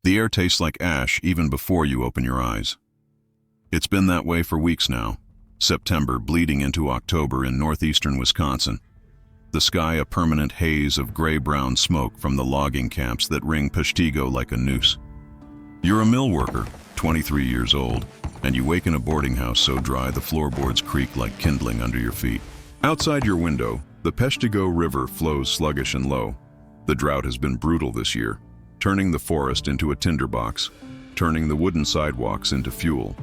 The air tastes like ash even before you open your eyes. It's been that way for weeks now. September bleeding into October in northeastern Wisconsin. The sky a permanent haze of gray-brown smoke from the logging camps that ring Peshtigo like a noose. You're a mill worker, 23 years old, and you wake in a boarding house so dry the floorboards creak like kindling under your feet. Outside your window, the Peshtigo River flows sluggish and low. The drought has been brutal this year, turning the forest into a tinderbox, turning the wooden sidewalks into fuel,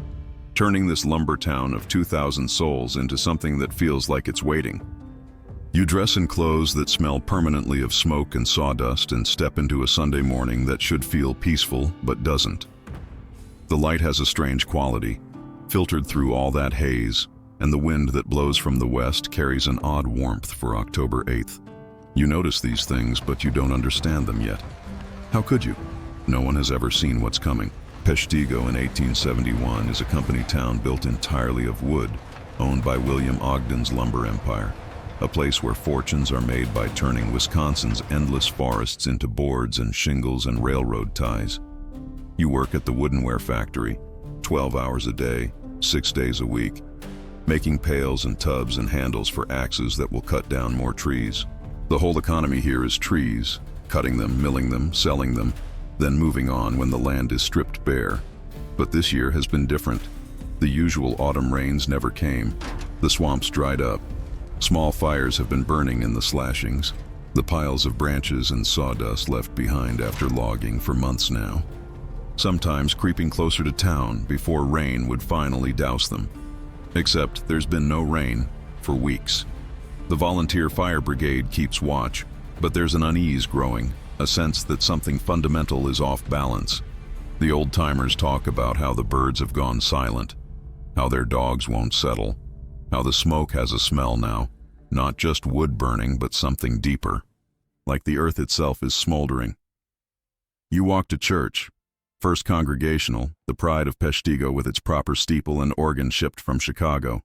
turning this lumber town of 2,000 souls into something that feels like it's waiting. You dress in clothes that smell permanently of smoke and sawdust and step into a Sunday morning that should feel peaceful but doesn't. The light has a strange quality, filtered through all that haze, and the wind that blows from the west carries an odd warmth for October 8th. You notice these things, but you don't understand them yet. How could you? No one has ever seen what's coming. Peshtigo in 1871 is a company town built entirely of wood, owned by William Ogden's lumber empire, a place where fortunes are made by turning Wisconsin's endless forests into boards and shingles and railroad ties. You work at the woodenware factory, 12 hours a day, 6 days a week, making pails and tubs and handles for axes that will cut down more trees. The whole economy here is trees, cutting them, milling them, selling them, then moving on when the land is stripped bare. But this year has been different. The usual autumn rains never came. The swamps dried up. Small fires have been burning in the slashings, the piles of branches and sawdust left behind after logging for months now, sometimes creeping closer to town before rain would finally douse them. Except there's been no rain for weeks. The volunteer fire brigade keeps watch, but there's an unease growing, a sense that something fundamental is off balance. The old-timers talk about how the birds have gone silent, how their dogs won't settle, how the smoke has a smell now, not just wood burning, but something deeper, like the earth itself is smoldering. You walk to church, First Congregational, the pride of Peshtigo with its proper steeple and organ shipped from Chicago.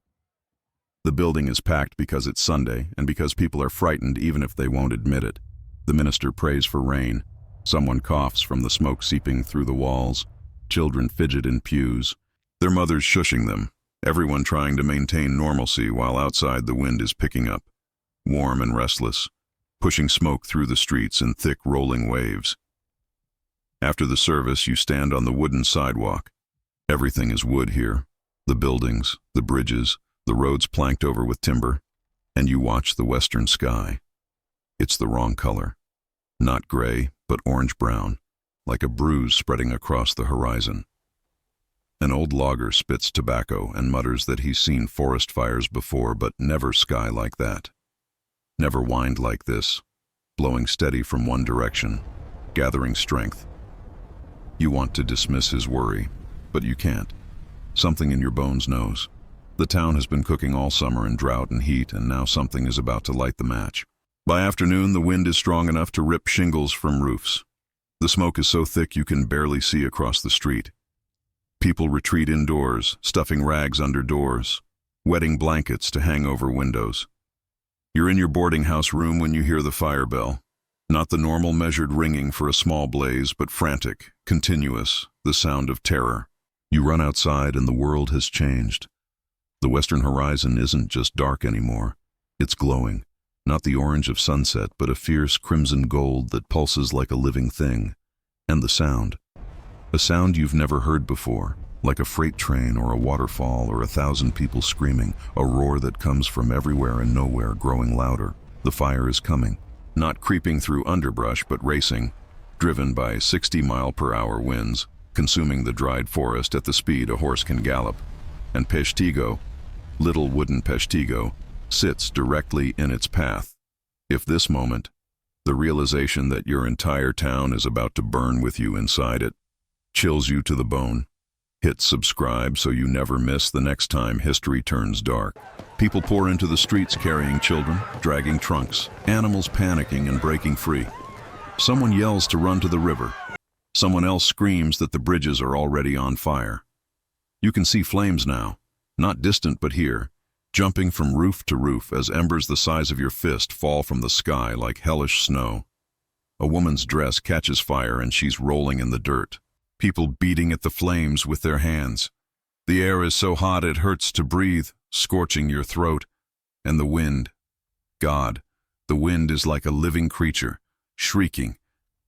The building is packed because it's Sunday and because people are frightened even if they won't admit it. The minister prays for rain. Someone coughs from the smoke seeping through the walls. Children fidget in pews, their mothers shushing them, everyone trying to maintain normalcy while outside the wind is picking up, warm and restless, pushing smoke through the streets in thick rolling waves. After the service, you stand on the wooden sidewalk. Everything is wood here, the buildings, the bridges, the roads planked over with timber, and you watch the western sky. It's the wrong color. Not gray, but orange-brown, like a bruise spreading across the horizon. An old logger spits tobacco and mutters that he's seen forest fires before, but never sky like that. Never wind like this, blowing steady from one direction, gathering strength. You want to dismiss his worry, but you can't. Something in your bones knows. The town has been cooking all summer in drought and heat, and now something is about to light the match. By afternoon, the wind is strong enough to rip shingles from roofs. The smoke is so thick you can barely see across the street. People retreat indoors, stuffing rags under doors, wetting blankets to hang over windows. You're in your boarding house room when you hear the fire bell. Not the normal measured ringing for a small blaze, but frantic, continuous, the sound of terror. You run outside and the world has changed. The western horizon isn't just dark anymore. It's glowing. Not the orange of sunset, but a fierce crimson gold that pulses like a living thing. And the sound. A sound you've never heard before, like a freight train or a waterfall or 1,000 people screaming, a roar that comes from everywhere and nowhere, growing louder. The fire is coming, not creeping through underbrush, but racing, driven by 60-mile-per-hour winds, consuming the dried forest at the speed a horse can gallop. And Peshtigo, little wooden Peshtigo, sits directly in its path. If this moment, the realization that your entire town is about to burn with you inside it, chills you to the bone, hit subscribe so you never miss the next time history turns dark. People pour into the streets carrying children, dragging trunks, animals panicking and breaking free. Someone yells to run to the river. Someone else screams that the bridges are already on fire. You can see flames now, not distant but here, jumping from roof to roof as embers the size of your fist fall from the sky like hellish snow. A woman's dress catches fire and she's rolling in the dirt, people beating at the flames with their hands. The air is so hot it hurts to breathe, scorching your throat. And the wind. God, the wind is like a living creature, shrieking,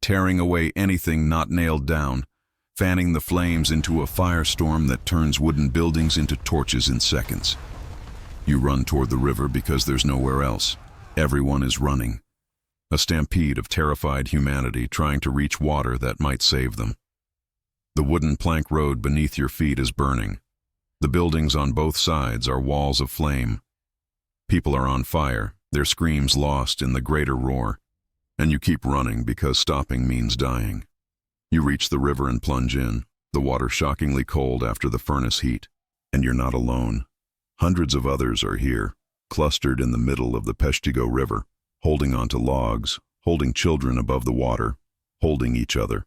tearing away anything not nailed down, fanning the flames into a firestorm that turns wooden buildings into torches in seconds. You run toward the river because there's nowhere else. Everyone is running. A stampede of terrified humanity trying to reach water that might save them. The wooden plank road beneath your feet is burning. The buildings on both sides are walls of flame. People are on fire, their screams lost in the greater roar. And you keep running because stopping means dying. You reach the river and plunge in, the water shockingly cold after the furnace heat. And you're not alone. Hundreds of others are here, clustered in the middle of the Peshtigo River, holding onto logs, holding children above the water, holding each other.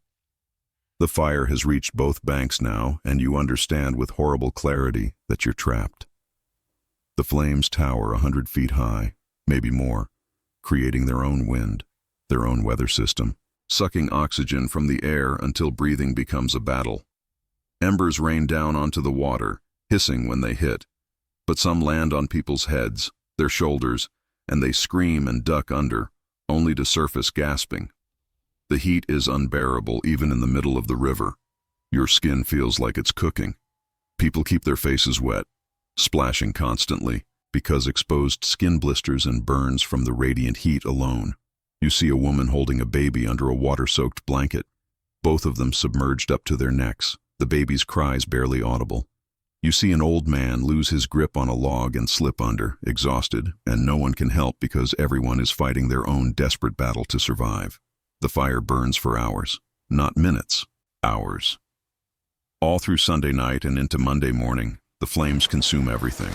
The fire has reached both banks now, and you understand with horrible clarity that you're trapped. The flames tower 100 feet high, maybe more, creating their own wind, their own weather system, sucking oxygen from the air until breathing becomes a battle. Embers rain down onto the water, hissing when they hit, but some land on people's heads, their shoulders, and they scream and duck under, only to surface gasping. The heat is unbearable even in the middle of the river. Your skin feels like it's cooking. People keep their faces wet, splashing constantly, because exposed skin blisters and burns from the radiant heat alone. You see a woman holding a baby under a water-soaked blanket, both of them submerged up to their necks, the baby's cries barely audible. You see an old man lose his grip on a log and slip under, exhausted, and no one can help because everyone is fighting their own desperate battle to survive. The fire burns for hours, not minutes, hours. All through Sunday night and into Monday morning, the flames consume everything.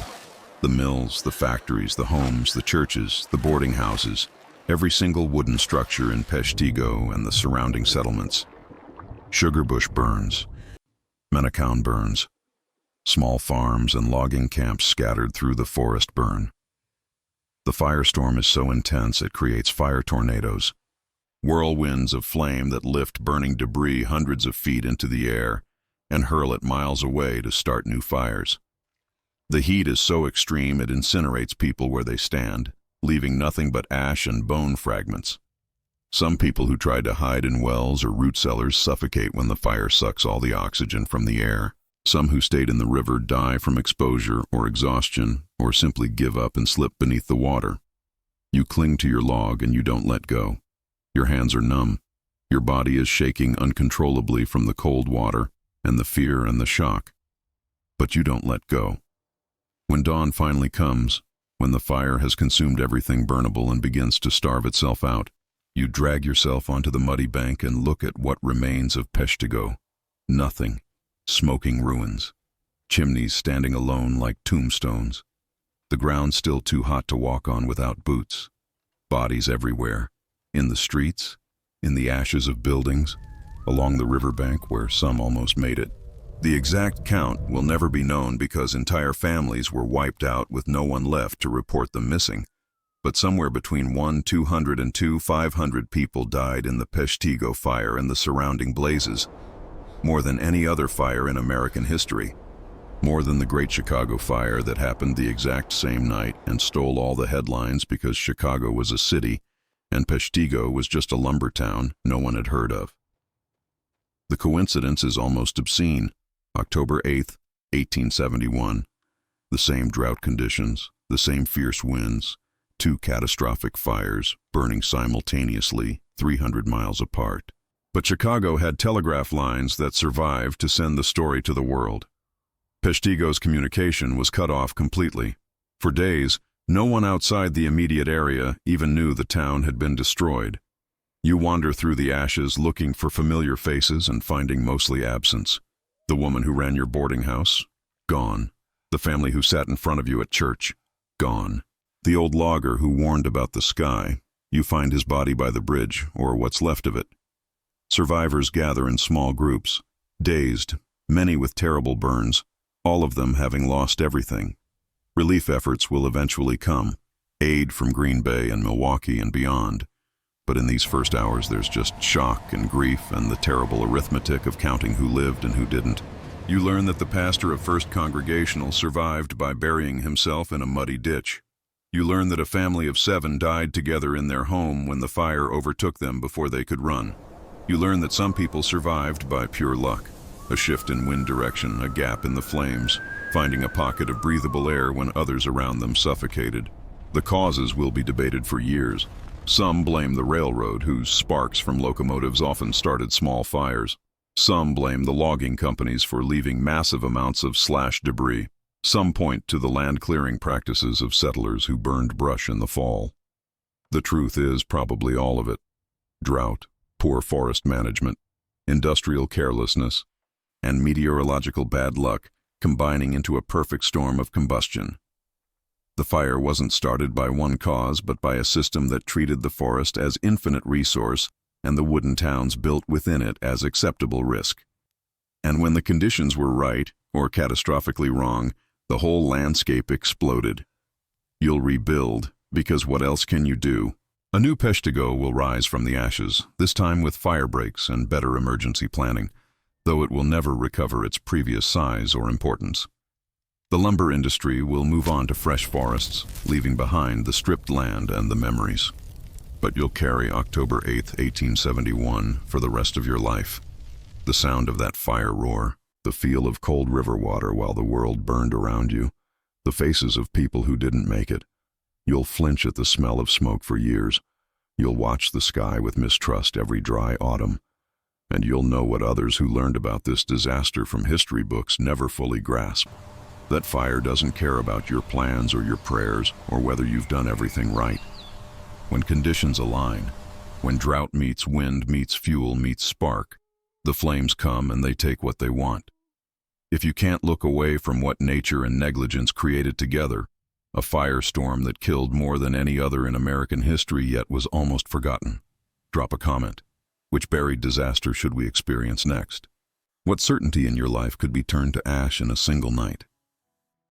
The mills, the factories, the homes, the churches, the boarding houses, every single wooden structure in Peshtigo and the surrounding settlements. Sugarbush burns. Menacon burns. Small farms and logging camps scattered through the forest burn. The firestorm is so intense it creates fire tornadoes, whirlwinds of flame that lift burning debris hundreds of feet into the air and hurl it miles away to start new fires. The heat is so extreme it incinerates people where they stand, leaving nothing but ash and bone fragments. Some people who tried to hide in wells or root cellars suffocate when the fire sucks all the oxygen from the air. Some who stayed in the river die from exposure or exhaustion, or simply give up and slip beneath the water. You cling to your log and you don't let go. Your hands are numb. Your body is shaking uncontrollably from the cold water and the fear and the shock. But you don't let go. When dawn finally comes, when the fire has consumed everything burnable and begins to starve itself out, you drag yourself onto the muddy bank and look at what remains of Peshtigo. Nothing. Smoking ruins. Chimneys standing alone like tombstones. The ground still too hot to walk on without boots. Bodies everywhere. In the streets, in the ashes of buildings, along the riverbank where some almost made it. The exact count will never be known because entire families were wiped out with no one left to report them missing. But somewhere between 200 and 500 people died in the Peshtigo fire and the surrounding blazes. More than any other fire in American history. More than the Great Chicago Fire that happened the exact same night and stole all the headlines because Chicago was a city and Peshtigo was just a lumber town no one had heard of. The coincidence is almost obscene. October 8th, 1871. The same drought conditions, the same fierce winds, 2 catastrophic fires burning simultaneously 300 miles apart. But Chicago had telegraph lines that survived to send the story to the world. Peshtigo's communication was cut off completely. For days, no one outside the immediate area even knew the town had been destroyed. You wander through the ashes looking for familiar faces and finding mostly absence. The woman who ran your boarding house? Gone. The family who sat in front of you at church? Gone. The old logger who warned about the sky? You find his body by the bridge, or what's left of it. Survivors gather in small groups, dazed, many with terrible burns, all of them having lost everything. Relief efforts will eventually come, aid from Green Bay and Milwaukee and beyond. But in these first hours, there's just shock and grief and the terrible arithmetic of counting who lived and who didn't. You learn that the pastor of First Congregational survived by burying himself in a muddy ditch. You learn that a family of 7 died together in their home when the fire overtook them before they could run. You learn that some people survived by pure luck. A shift in wind direction, a gap in the flames, finding a pocket of breathable air when others around them suffocated. The causes will be debated for years. Some blame the railroad, whose sparks from locomotives often started small fires. Some blame the logging companies for leaving massive amounts of slash debris. Some point to the land clearing practices of settlers who burned brush in the fall. The truth is probably all of it. Drought, poor forest management, industrial carelessness, and meteorological bad luck combining into a perfect storm of combustion. The fire wasn't started by one cause, but by a system that treated the forest as infinite resource and the wooden towns built within it as acceptable risk. And when the conditions were right, or catastrophically wrong, the whole landscape exploded. You'll rebuild, because what else can you do? A new Peshtigo will rise from the ashes, this time with fire breaks and better emergency planning, though it will never recover its previous size or importance. The lumber industry will move on to fresh forests, leaving behind the stripped land and the memories. But you'll carry October 8th, 1871 for the rest of your life. The sound of that fire roar, the feel of cold river water while the world burned around you, the faces of people who didn't make it. You'll flinch at the smell of smoke for years. You'll watch the sky with mistrust every dry autumn. And you'll know what others who learned about this disaster from history books never fully grasp. That fire doesn't care about your plans or your prayers or whether you've done everything right. When conditions align, when drought meets wind meets fuel meets spark, the flames come and they take what they want. If you can't look away from what nature and negligence created together, a firestorm that killed more than any other in American history yet was almost forgotten, drop a comment. Which buried disaster should we experience next? What certainty in your life could be turned to ash in a single night?